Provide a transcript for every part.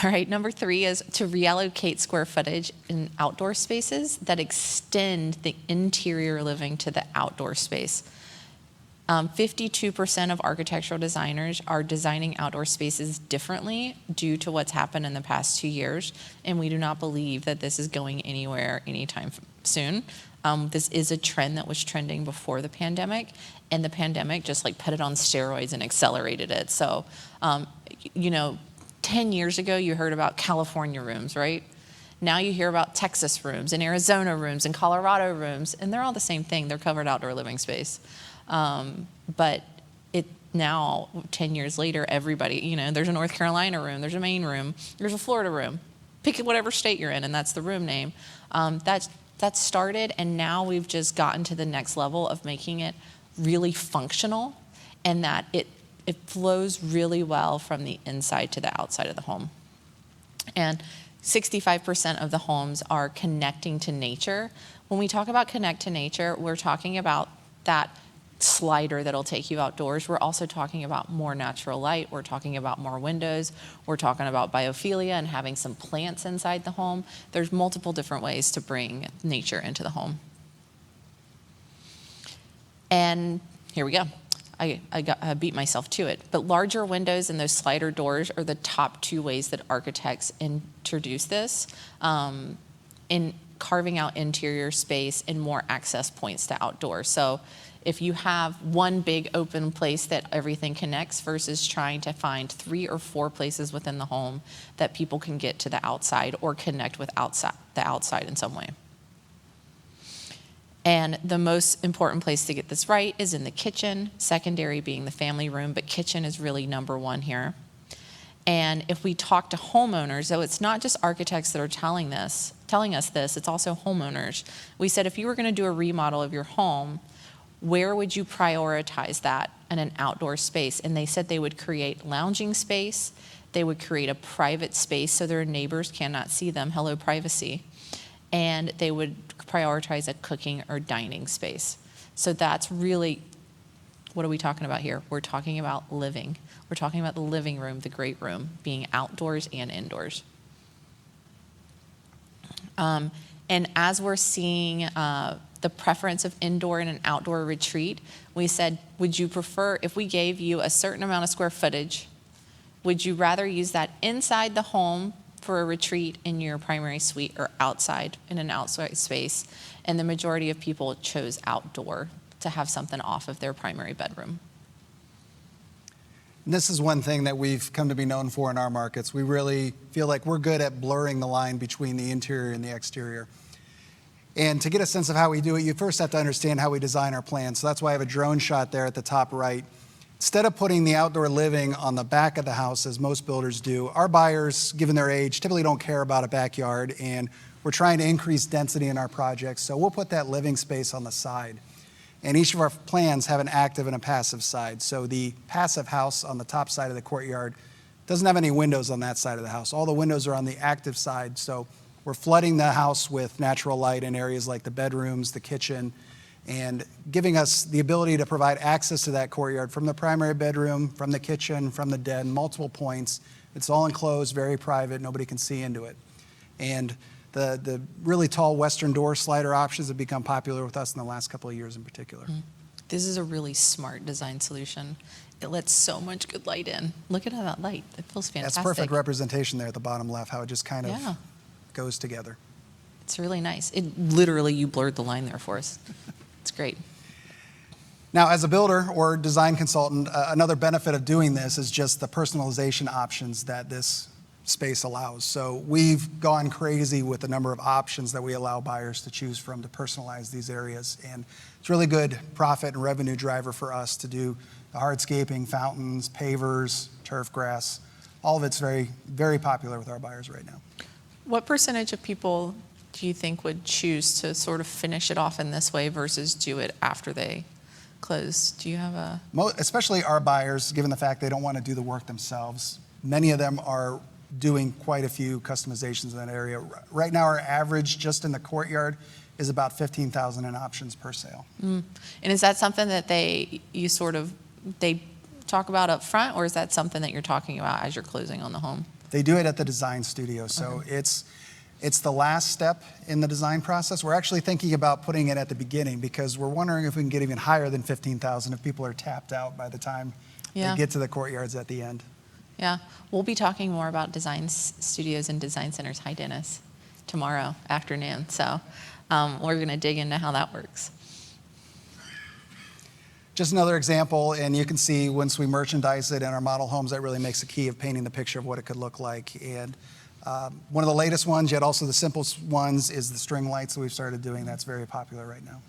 All right, number 3 is to reallocate square footage in outdoor spaces that extend the interior living to the outdoor space. 52% of architectural designers are designing outdoor spaces differently due to what's happened in the past 2 years, and we do not believe that this is going anywhere anytime soon. This is a trend that was trending before the pandemic, and the pandemic just like put it on steroids and accelerated it. So, 10 years ago, you heard about California rooms, right? Now you hear about Texas rooms and Arizona rooms and Colorado rooms, and they're all the same thing. They're covered outdoor living space. But now, 10 years later, everybody, there's a North Carolina room, there's a Maine room, there's a Florida room. Pick whatever state you're in, and that's the room name. That's started, and now we've just gotten to the next level of making it really functional, and that it flows really well from the inside to the outside of the home. And 65% of the homes are connecting to nature. When we talk about connect to nature, we're talking about that slider that'll take you outdoors. We're also talking about more natural light. We're talking about more windows. We're talking about biophilia and having some plants inside the home. There's multiple different ways to bring nature into the home. And here we go. I beat myself to it. But larger windows and those slider doors are the top 2 ways that architects introduce this in carving out interior space and more access points to outdoors. So if you have one big open place that everything connects versus trying to find 3 or 4 places within the home that people can get to the outside or connect with the outside in some way. And the most important place to get this right is in the kitchen, secondary being the family room, but kitchen is really number 1 here. And if we talk to homeowners, though it's not just architects that are telling us this, it's also homeowners. We said if you were going to do a remodel of your home, where would you prioritize that in an outdoor space? And they said they would create lounging space, they would create a private space so their neighbors cannot see them, hello privacy, and they would prioritize a cooking or dining space. So that's really, what are we talking about here? We're talking about living. We're talking about the living room, the great room, being outdoors and indoors. And as we're seeing the preference of indoor and an outdoor retreat, we said, would you prefer, if we gave you a certain amount of square footage, would you rather use that inside the home for a retreat in your primary suite or outside in an outside space? And the majority of people chose outdoor to have something off of their primary bedroom. And this is one thing that we've come to be known for in our markets. We really feel like we're good at blurring the line between the interior and the exterior. And to get a sense of how we do it, you first have to understand how we design our plans. So that's why I have a drone shot there at the top right. Instead of putting the outdoor living on the back of the house, as most builders do, our buyers, given their age, typically don't care about a backyard, and we're trying to increase density in our projects. So we'll put that living space on the side. And each of our plans have an active and a passive side. So the passive house on the top side of the courtyard doesn't have any windows on that side of the house. All the windows are on the active side. So we're flooding the house with natural light in areas like the bedrooms, the kitchen, and giving us the ability to provide access to that courtyard from the primary bedroom, from the kitchen, from the den, multiple points. It's all enclosed, very private, nobody can see into it. And the really tall western door slider options have become popular with us in the last couple of years in particular. This is a really smart design solution. It lets so much good light in. Look at how that light, it feels fantastic. That's perfect representation there at the bottom left, how it just kind of goes together. It's really nice. It literally, you blurred the line there for us. It's great. Now, as a builder or design consultant, another benefit of doing this is just the personalization options that this space allows. So we've gone crazy with the number of options that we allow buyers to choose from to personalize these areas. And it's really good profit and revenue driver for us to do the hardscaping, fountains, pavers, turf grass. All of it's very, very popular with our buyers right now. What percentage of people do you think would choose to sort of finish it off in this way versus do it after they close? Do you have a... Especially our buyers, given the fact they don't want to do the work themselves. Many of them are doing quite a few customizations in that area. Right now, our average just in the courtyard is about 15,000 in options per sale. And is that something that they talk about up front, or is that something that you're talking about as you're closing on the home? They do it at the design studio. So it's the last step in the design process. We're actually thinking about putting it at the beginning because we're wondering if we can get even higher than 15,000 if people are tapped out by the time they get to the courtyards at the end. Yeah, we'll be talking more about design studios and design centers. Hi, Dennis, tomorrow afternoon. So we're going to dig into how that works. Just another example, and you can see once we merchandise it in our model homes, that really makes a key of painting the picture of what it could look like. And one of the latest ones, yet also the simplest ones, is the string lights that we've started doing. That's very popular right now.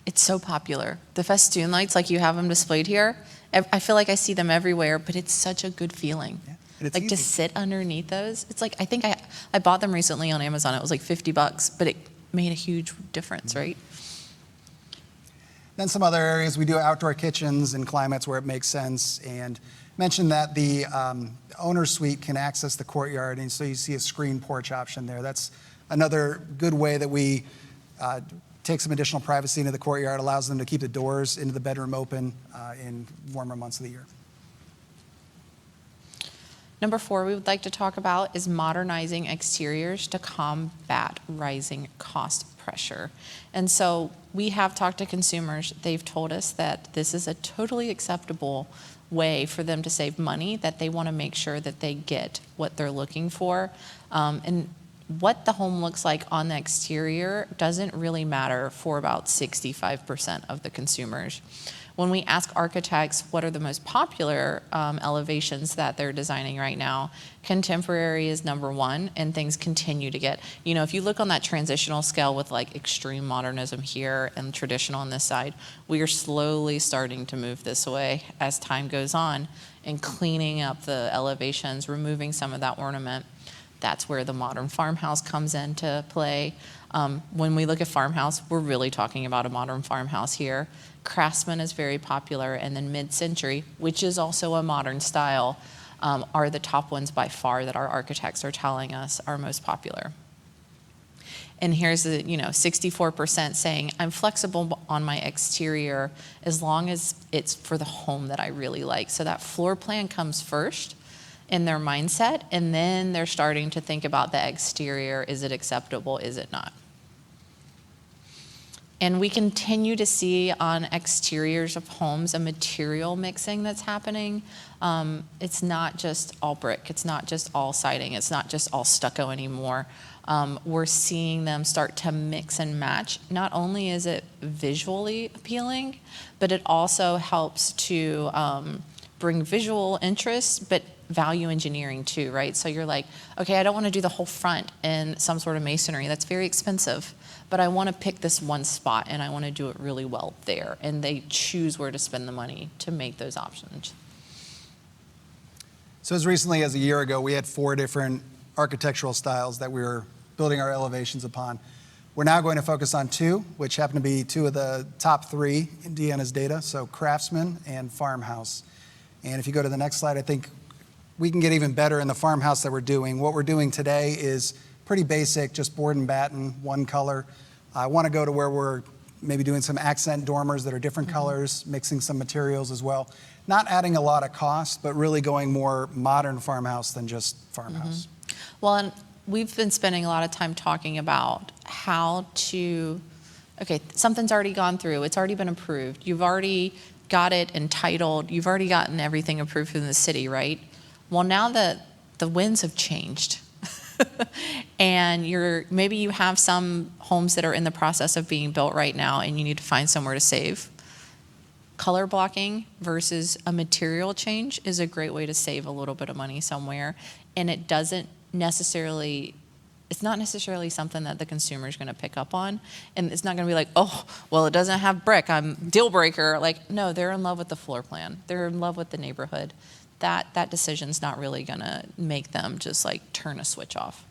It's so popular. The festoon lights, like you have them displayed here, I feel like I see them everywhere, but it's such a good feeling. Yeah, and it's like easy. to sit underneath those. It's like, I think I bought them recently on Amazon. It was like $50, but it made a huge difference, right? Then some other areas, we do outdoor kitchens in climates where it makes sense, and mentioned that the owner's suite can access the courtyard, and so you see a screen porch option there. That's another good way that we take some additional privacy into the courtyard, allows them to keep the doors into the bedroom open in warmer months of the year. Number 4 we would like to talk about is modernizing exteriors to combat rising cost pressure. And so we have talked to consumers. They've told us that this is a totally acceptable way for them to save money, that they want to make sure that they get what they're looking for. And what the home looks like on the exterior doesn't really matter for about 65% of the consumers. When we ask architects what are the most popular elevations that they're designing right now, contemporary is number 1, and things continue to get, if you look on that transitional scale with like extreme modernism here and traditional on this side, we are slowly starting to move this way as time goes on and cleaning up the elevations, removing some of that ornament. That's where the modern farmhouse comes into play. When we look at farmhouse, we're really talking about a modern farmhouse here. Craftsman is very popular, and then mid-century, which is also a modern style, are the top ones by far that our architects are telling us are most popular. And here's the, 64% saying, I'm flexible on my exterior as long as it's for the home that I really like. So that floor plan comes first in their mindset, and then they're starting to think about the exterior. Is it acceptable? Is it not? And we continue to see on exteriors of homes a material mixing that's happening. It's not just all brick. It's not just all siding. It's not just all stucco anymore. We're seeing them start to mix and match. Not only is it visually appealing, but it also helps to bring visual interest, but value engineering too, right? So you're like, okay, I don't want to do the whole front in some sort of masonry. That's very expensive. But I want to pick this one spot, and I want to do it really well there. And they choose where to spend the money to make those options. So as recently as a year ago, we had 4 different architectural styles that we were building our elevations upon. We're now going to focus on 2, which happen to be 2 of the top 3 in Deanna's data, so craftsman and farmhouse. And if you go to the next slide, I think we can get even better in the farmhouse that we're doing. What we're doing today is pretty basic, just board and batten, one color. I want to go to where we're maybe doing some accent dormers that are different colors, mixing some materials as well. Not adding a lot of cost, but really going more modern farmhouse than just farmhouse. Well, and we've been spending a lot of time talking about how to, okay, something's already gone through. It's already been approved. You've already got it entitled. You've already gotten everything approved in the city, right? Well, now that the winds have changed, and maybe you have some homes that are in the process of being built right now, and you need to find somewhere to save. Color blocking versus a material change is a great way to save a little bit of money somewhere, and it's not necessarily something that the consumer is going to pick up on, and it's not going to be like, oh, well, it doesn't have brick, I'm deal breaker. Like, no, they're in love with the floor plan. They're in love with the neighborhood. That decision's not really going to make them just like turn a switch off.